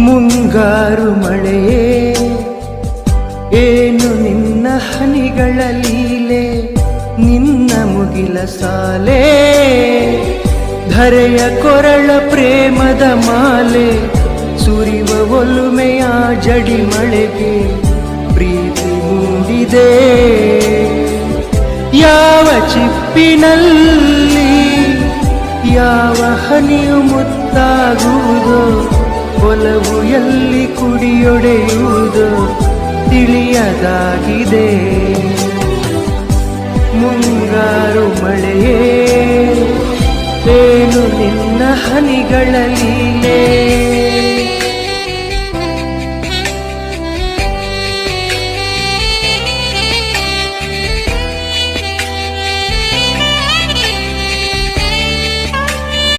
ಮುಂಗಾರು ಮಳೆಯೇ ಏನು ನಿನ್ನ ಹನಿಗಳ ಲೀಲೆ, ನಿನ್ನ ಮುಗಿಲ ಸಾಲೆ ಧರೆಯ ಕೊರಳ ಪ್ರೇಮದ ಮಾಲೆ, ಸುರಿವ ಒಲುಮೆಯ ಜಡಿ ಮಳೆಗೆ ಪ್ರೀತಿ ಮೂಡಿದೆ. ಯಾವ ಚಿಪ್ಪಿನಲ್ಲಿ ಯಾವ ಹನಿಯು ಮುತ್ತಾಗುವುದೋ, ಒಲವು ಎಲ್ಲಿ ಕುಡಿಯೊಡೆಯುವುದೋ ತಿಳಿಯದಾಗಿದೆ. ಮುಂಗಾರು ಮಳೆಯೇ ಏನು ನಿನ್ನ ಹನಿಗಳ ಲೀಲೆ.